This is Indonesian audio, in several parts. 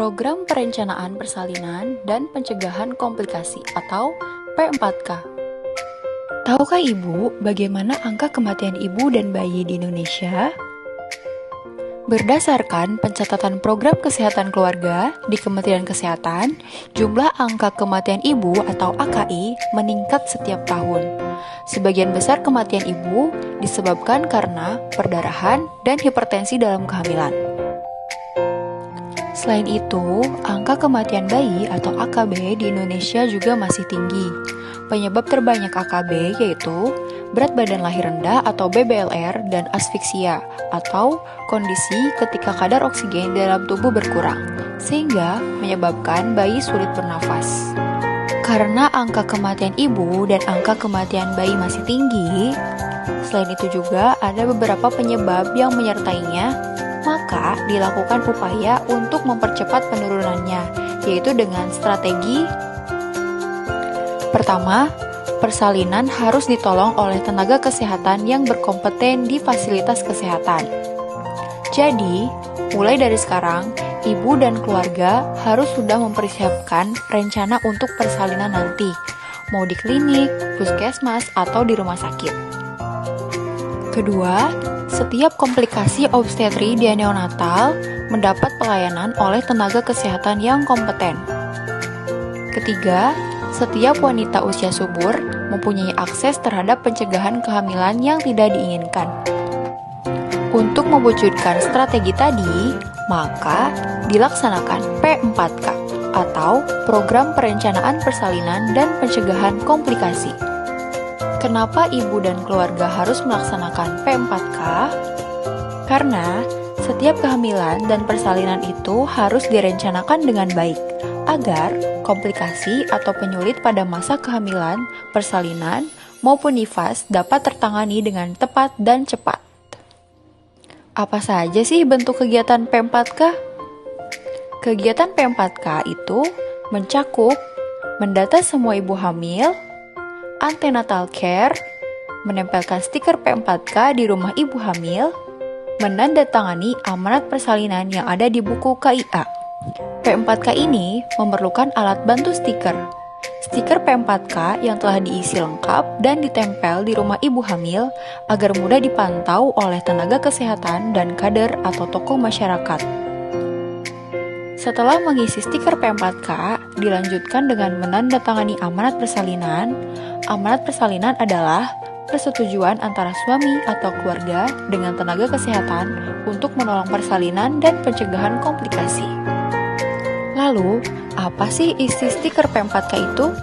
Program Perencanaan Persalinan dan Pencegahan Komplikasi atau P4K. Tahukah Ibu bagaimana angka kematian ibu dan bayi di Indonesia? Berdasarkan pencatatan Program Kesehatan Keluarga di Kementerian Kesehatan, jumlah angka kematian ibu atau AKI meningkat setiap tahun. Sebagian besar kematian ibu disebabkan karena perdarahan dan hipertensi dalam kehamilan. Selain itu, angka kematian bayi atau AKB di Indonesia juga masih tinggi. Penyebab terbanyak AKB yaitu berat badan lahir rendah atau BBLR dan asfiksia atau kondisi ketika kadar oksigen dalam tubuh berkurang, sehingga menyebabkan bayi sulit bernafas. Karena angka kematian ibu dan angka kematian bayi masih tinggi, selain itu juga ada beberapa penyebab yang menyertainya, maka dilakukan upaya untuk mempercepat penurunannya, yaitu dengan strategi pertama, persalinan harus ditolong oleh tenaga kesehatan yang berkompeten di fasilitas kesehatan. Jadi, mulai dari sekarang, ibu dan keluarga harus sudah mempersiapkan rencana untuk persalinan nanti, mau di klinik, puskesmas, atau di rumah sakit. Kedua, setiap komplikasi obstetri di neonatal mendapat pelayanan oleh tenaga kesehatan yang kompeten. Ketiga, setiap wanita usia subur mempunyai akses terhadap pencegahan kehamilan yang tidak diinginkan. Untuk mewujudkan strategi tadi, maka dilaksanakan P4K atau Program Perencanaan Persalinan dan Pencegahan Komplikasi. Kenapa ibu dan keluarga harus melaksanakan P4K? Karena setiap kehamilan dan persalinan itu harus direncanakan dengan baik, agar komplikasi atau penyulit pada masa kehamilan, persalinan, maupun nifas dapat tertangani dengan tepat dan cepat. Apa saja sih bentuk kegiatan P4K? Kegiatan P4K itu mencakup mendata semua ibu hamil, antenatal care, menempelkan stiker P4K di rumah ibu hamil, menandatangani amanat persalinan yang ada di buku KIA. P4K ini memerlukan alat bantu stiker. Stiker P4K yang telah diisi lengkap dan ditempel di rumah ibu hamil agar mudah dipantau oleh tenaga kesehatan dan kader atau tokoh masyarakat. Setelah mengisi stiker P4K, dilanjutkan dengan menandatangani amanat persalinan. Amanat persalinan adalah persetujuan antara suami atau keluarga dengan tenaga kesehatan untuk menolong persalinan dan pencegahan komplikasi. Lalu, apa sih isi stiker P4K itu?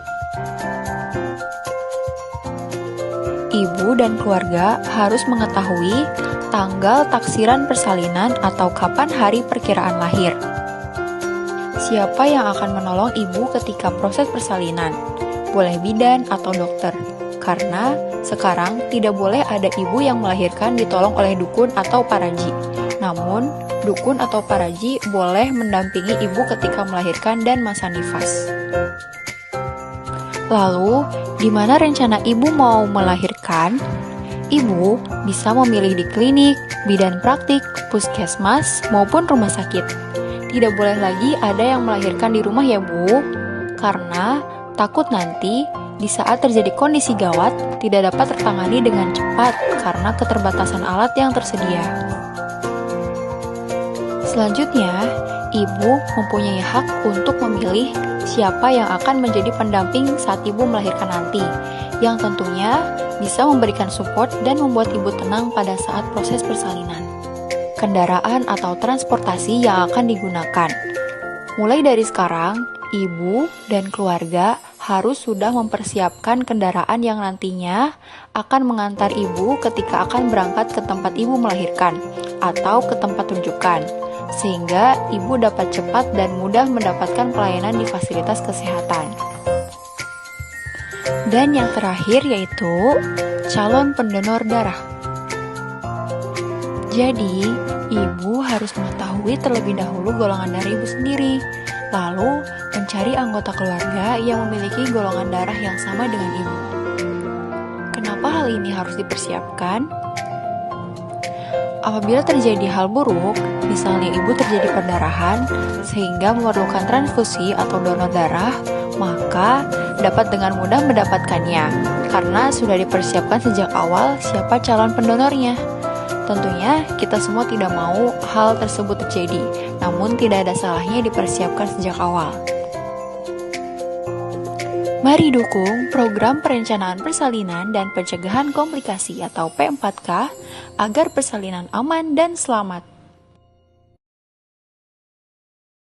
Ibu dan keluarga harus mengetahui tanggal taksiran persalinan atau kapan hari perkiraan lahir. Siapa yang akan menolong ibu ketika proses persalinan? Boleh bidan atau dokter, karena sekarang tidak boleh ada ibu yang melahirkan ditolong oleh dukun atau paraji. Namun, dukun atau paraji boleh mendampingi ibu ketika melahirkan dan masa nifas. Lalu, di mana rencana ibu mau melahirkan? Ibu bisa memilih di klinik, bidan praktik, puskesmas, maupun rumah sakit. Tidak boleh lagi ada yang melahirkan di rumah ya Bu, karena takut nanti di saat terjadi kondisi gawat tidak dapat tertangani dengan cepat karena keterbatasan alat yang tersedia. Selanjutnya, ibu mempunyai hak untuk memilih siapa yang akan menjadi pendamping saat ibu melahirkan nanti, yang tentunya bisa memberikan support dan membuat ibu tenang pada saat proses persalinan. Kendaraan atau transportasi yang akan digunakan. Mulai dari sekarang, ibu dan keluarga harus sudah mempersiapkan kendaraan yang nantinya akan mengantar ibu ketika akan berangkat ke tempat ibu melahirkan atau ke tempat rujukan, sehingga ibu dapat cepat dan mudah mendapatkan pelayanan di fasilitas kesehatan. Dan yang terakhir yaitu calon pendonor darah. Jadi, ibu harus mengetahui terlebih dahulu golongan darah ibu sendiri, lalu mencari anggota keluarga yang memiliki golongan darah yang sama dengan ibu. Kenapa hal ini harus dipersiapkan? Apabila terjadi hal buruk, misalnya ibu terjadi perdarahan sehingga memerlukan transfusi atau donor darah, maka dapat dengan mudah mendapatkannya karena sudah dipersiapkan sejak awal siapa calon pendonornya. Tentunya kita semua tidak mau hal tersebut terjadi, namun tidak ada salahnya dipersiapkan sejak awal. Mari dukung program perencanaan persalinan dan pencegahan komplikasi atau P4K agar persalinan aman dan selamat.